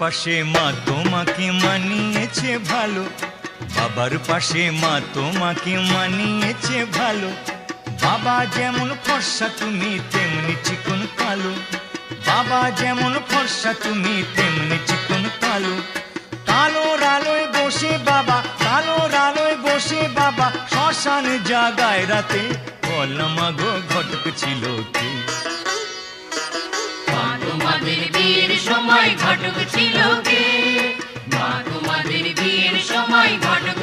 পাশে মা তোমাকে মানিয়েছে ভালো, বাবার পাশে মা তোমাকে মানিয়েছে ভালো। বাবা যেমন ফর্সা তুমি তেমনি চিকন কালো, বাবা যেমন ফর্সা তুমি তেমনি চিকন কালো। কালোর আলোয় বসে বাবা, কালোর আলোয় বসে বাবা শ্মশান জাগায় রাতে, বল মাগো ঘটক ছিল কে? মা তোমাদের বিয়ের সময় ঘটক ছিল কে? মা তোমাদের বিয়ের সময় ঘটক